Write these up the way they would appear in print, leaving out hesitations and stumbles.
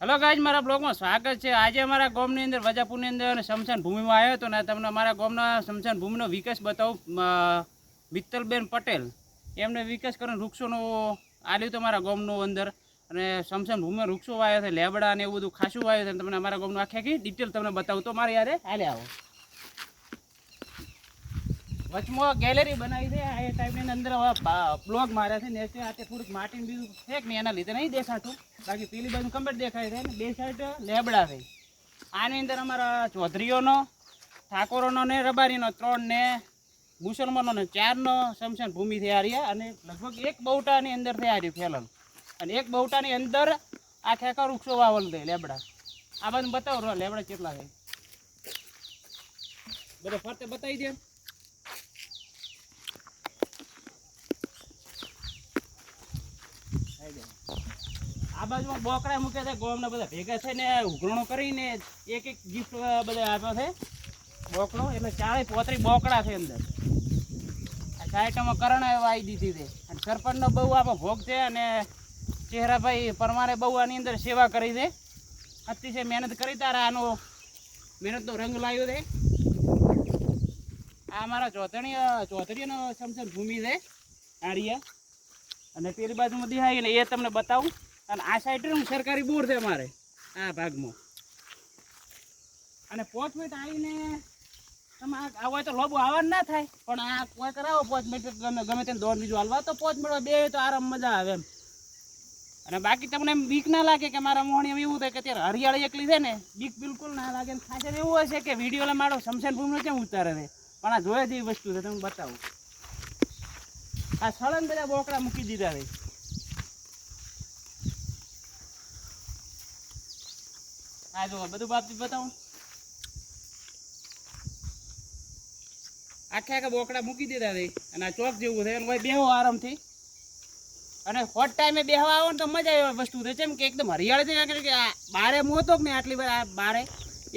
Hello guys मारा blog में स्वागत है। आज अमरा गामनी अंदर वजापुर अंदर शमशान भूमि में आयो तो ने तमने अमरा गामना शमशान भूमिनो विकास बताऊं। मित्तलबेन पटेल एमने विकास करने वृक्षोनो आल्યું तो मारा गामनो अंदर अने शमशान भूमि में वृक्षो वाव्या छे, लेबड़ा ने एवुं बधुं खासुं वाव्યું छे। तमने अमरा गामनो आखी डिटेल तमने बताऊं तो मारी यारे हाले आवो। वचमो गैलरी बनाई है आ टाइप अंदर ब्लॉग मार्या है ने आते थोड़ी माटी बीजू है कि एना लीधे नहीं देखातुं। बाकी पीली बाजू कम्प्लीट देखाय है ने बे साइड लेबड़ा है। आनी अंदर अमरा चौधरीओनो, ठाकोरोनो ने रबारीनो 3 ने मुसलमानों ने 4 नो शमशान भूमि थे आ रही है। लगभग एक बौटा नी अंदर थे आ रही फैलन अने एक बौटा नी अंदर आखे आखा वृक्षो वावल दे लेबड़ा। आ बाजू बताओ लेबड़ा केटला है बधो फरते बताई दे। आ बाजू बोकड़ा मूक्या छे, गामना बधा भेगा थईने उघरણો કરીને एक एक गिफ्ट बधा आप्यो छे बोकड़ो એટલે 40-35 बोकड़ा छे अंदर। आ साइटમાં કરણા વાઈ દીધી છે અને સરપંચનો બહુ આપો ભોગ છે અને ચહેરાભાઈ પરમારે બહુ આની અંદર સેવા કરી છે, અતિશય મહેનત કરી તારા આનો મહેનતનો રંગ લાવ્યો છે। આ અમારા ચૌધરીનો શમશાન ભૂમિ છે આડિયા અને પેલી બાજુમાં દેખાય ને એ તમને બતાવું। અને આ સાઈડ સરકારી બોર છે અમારે આ ભાગમાં અને 5 મિનિટ આવીને તમે આવો તો લોબો આવવાનું ના થાય પણ આ કોઈ કરાવો 5 મિનિટ ગમે તેને દોડ બીજું હાલવા તો 5 મિનિટ બે તો આરામ મજા આવે એમ। અને બાકી તમને એમ બીક ના લાગે કે મારા મોહણી એવું થાય કે અત્યારે હરિયાળી એકલી છે ને બીક બિલકુલ ના લાગે। ખાસ એવું હશે કે વિડીયોમાં મારો શમશાન ભૂમિનો કેમ ઉતારે છે પણ આ જોયા જેવી વસ્તુ છે તમને બતાવું। આ સળંગ બધા બોકડા મૂકી દીધા છે। આ જો બધું બાપથી બતાવું આખે આખા બોકડા મૂકી દીધા છે અને આ ચોક જેવું છે ભાઈ બેહો આરામથી અને હોટ ટાઈમે બેહવા આવો ને તો મજા આવે વસ્તુ છે કેમ કે એકદમ હરિયાળી છે કે બારે મોતો કે ને આટલી બારે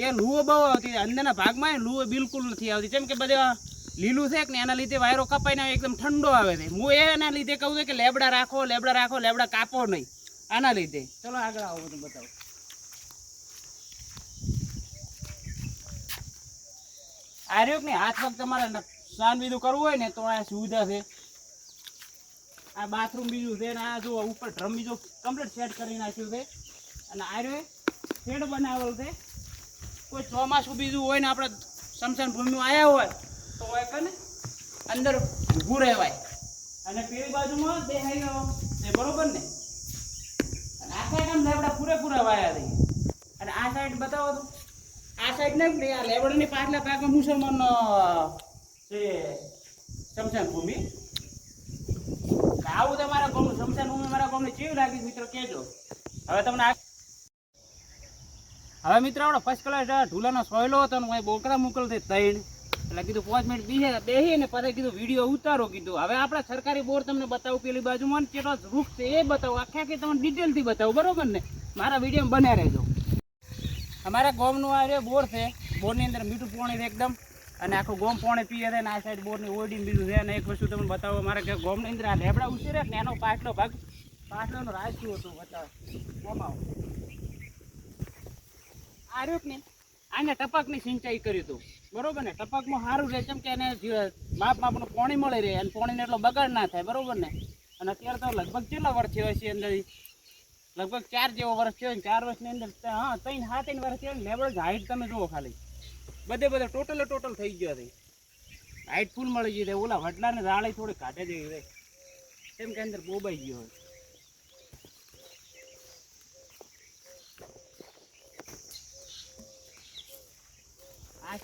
એ લૂવો બહુ આવતી અંદરના ભાગમાં લૂવો બિલકુલ નથી આવતી કેમ કે બધા લીલું છે ને એના લીધે વાયરો કપાઈને એકદમ ઠંડો આવે છે। હું એના લીધે કહું છું કે લેબડા રાખો લેબડા કાપો નહીં આના લીધે। ચલો આગળ આવો બધું બતાવો। આ રહ્યો કે હાથ વખત તમારે સ્નાન બીજું કરવું હોય ને તો આ સુવિધા છે। આ બાથરૂમ બીજું છે ને આ જો ઉપર ડ્રમ બીજું કમ્પ્લીટ સેટ કરી નાખ્યું છે અને આ રહ્યો શેડ બનાવેલ છે। કોઈ ચોમાસું બીજું હોય ને આપણે શમશાન ભૂમિમાં આવ્યા હોય તો ને અંદર ઊભું રહેવાય અને પેલી બાજુમાં દેખાય છે બરોબર ને અને આખા કામ લેબડા પૂરેપૂરા વાયા છે। અને આ સાઈડ બતાવો તો આ સાઈડ ને આ લેબડાની પાછલા ભાગમાં મુસલમાનનો છે શમશાન ભૂમિ। આવું તમારા ગામનું શમશાન ભૂમિ મારા ગામને કેવી લાગી મિત્રો કહેજો। હવે તમને હવે મિત્રો આપણો ફર્સ્ટ ક્લાસ ઢુલાનો સોયલો હતો ને બોકડા મોકલતી 3 એટલે કીધું 5 મિનિટ બેસી ને પછી કીધું વિડીયો ઉતારો કીધું। હવે આપણે સરકારી બોર તમને બતાવું પેલી બાજુમાં કેટલો વૃક્ષ છે એ બતાવું આખી તમને ડિટેલથી બતાવું બરોબર ને મારા વિડીયોમાં બન્યા રહેજો। અમારા ગામનું આ બોર છે, બોરની અંદર મીઠું પાણી છે એકદમ અને આખું ગામ પાણી પીએ છે ને આ સાઈડ બોરની ઓડીને બીજું છે। અને એક વસ્તુ તમને બતાવો મારા ગામની અંદર આ લેબડા ઉછેરે ને એનો પાછલો ભાગ પાછળનો રાજ શું હતું બતાવો ગમાવો આ રહ્યો ને આને ટપકની સિંચાઈ કર્યું હતું બરોબર ને। ટપકમાં સારું રહે કેમ કે એને માપનું પાણી મળી રહે અને પાણીને એટલો બગાડ ના થાય બરોબર ને। અને અત્યારે તો લગભગ કેટલા વર્ષ થયો છે અંદર લગભગ 4 જેવો વર્ષ થયો ને 4 વર્ષની અંદર હા 3-7 વર્ષ થયો ને લેબડો હાઈટ તમે જુઓ ખાલી બધે ટોટલ થઈ ગયો છે હાઈટ ફૂલ મળી ગઈ છે। ઓલા વડલાને રાળી થોડી કાઢે જેવી છે કેમ કે અંદર બોબાઈ ગયો હોય। આ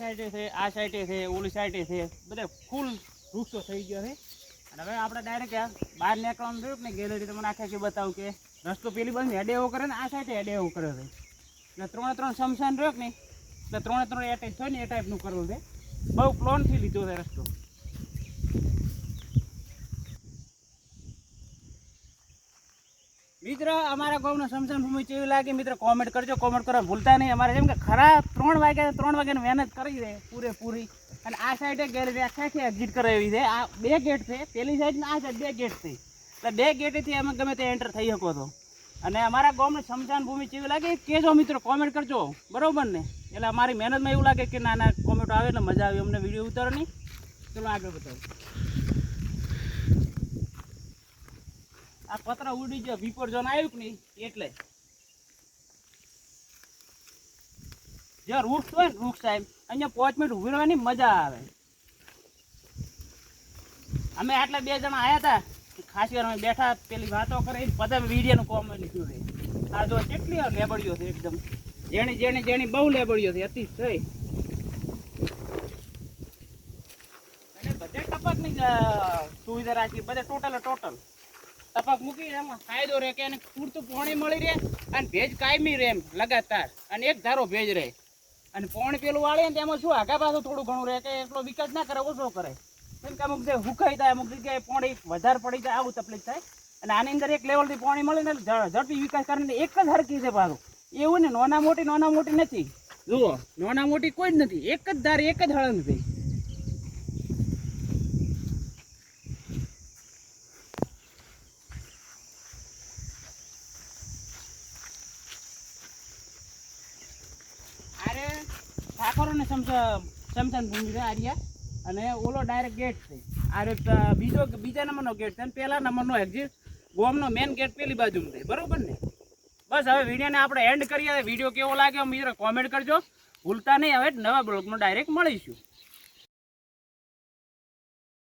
સાઈડે છે ઓલી સાઈડે છે બધા ફૂલ વૃક્ષો થઈ ગયો છે। અને હવે આપણે ડાયરેક્ટ બહાર નીકળવાનું રહ્યું ને ગેલેરી તમને આખી બતાવું કે રસ્તો પેલી બાજુ હેડે એવો કરે ને આ સાઈડે હેડે એવું કરે છે એટલે 3 શમશાન રહ્યો ને એટલે 3 એટેચ થાય ને એ ટાઈપનું કરવું છે। બહુ પ્લોનથી લીધો છે રસ્તો। મિત્રો અમારા ગામનો શમશાન ભૂમિ કેવી લાગે મિત્રો કોમેન્ટ કરજો। કોમેન્ટ કરવા ભૂલતા નહીં। અમારે જેમ કે ખરા 3 વાગ્યાની મહેનત કરી છે પૂરેપૂરી। અને આ સાઈડે ગેલેરી આખી એક્ઝિટ કરાવી છે। આ 2 ગેટ છે પેલી સાઈડ ને આ સાઈડ 2 ગેટ છે એટલે 2 ગેટેથી અમે ગમે તે એન્ટર થઈ શકો છો। અને અમારા ગામની સ્મશાન ભૂમિ કેવી લાગે કેજો મિત્રો, કોમેન્ટ કરજો, બરોબર ને? એટલે અમારી મહેનતમાં એવું લાગે કે ના કોમેન્ટ આવે એટલે મજા આવે અમને વિડીયો ઉતારવાની. ચલો આગળ બતાવો. આ પતરા ઉડી ગયો, વિપરજોન આવ્યું કે નહીં એટલે જે વૃક્ષ હોય ને વૃક્ષ સાહેબ અહીંયા 5 મિનિટ ઉભી રહેવાની મજા આવે. અમે આટલા 2 જણા આવ્યા હતા, ખાસ વાર અમે બેઠા પેલી વાતો કરી બધા વિડીયોનું કોમેન્ટ લીધું છે. આ જો કેટલી લેબડીઓ છે એકદમ, જેણી બહુ લેબડીઓ છે અતિશય. અને બધે ટપકની સુવિધા રાખી, બધે ટોટલ ટપક મૂકી એમાં ફાયદો રહે કે એને પૂરતું પાણી મળી રહે અને ભેજ કાયમી રહે એમ લગાતાર, અને એક ધારો ભેજ રહે. અને પાણી પેલું વાળે ને તેમાં શું આગા પાછું થોડું ઘણું રહે કે એટલો વિકાસ ના કરે, ઓછો કરે. કેમ કે અમુક જગ્યાએ હુકાઈ જાય, અમુક જગ્યાએ પાણી વધારે પડી જાય, આવું તકલીફ થાય. અને આની અંદર એક લેવલથી પાણી મળે ને ઝડપી વિકાસ કરીને એક જ હરકી છે પાછું. એવું ને નાના મોટી નથી, જુઓ નાના મોટી કોઈ જ નથી, એક જ ધાર એક જ હળંગ છે. અરે ઠાકોરોને સમસાન ભૂમિ છે આર્યા, અને ઓલો ડાયરેક્ટ ગેટ છે. આ બીજા નંબરનો ગેટ છે અને પહેલા નંબરનો એક્ઝિટ ગોમનો મેન ગેટ પેલી બાજુ છે, બરોબર ને? બસ હવે વિડીયોને આપણે એન્ડ કરીએ. વિડીયો કેવો લાગ્યો મિત્રો કોમેન્ટ કરજો, ભૂલતા નહીં. હવે નવા બ્લોગમાં ડાયરેક્ટ મળીશું.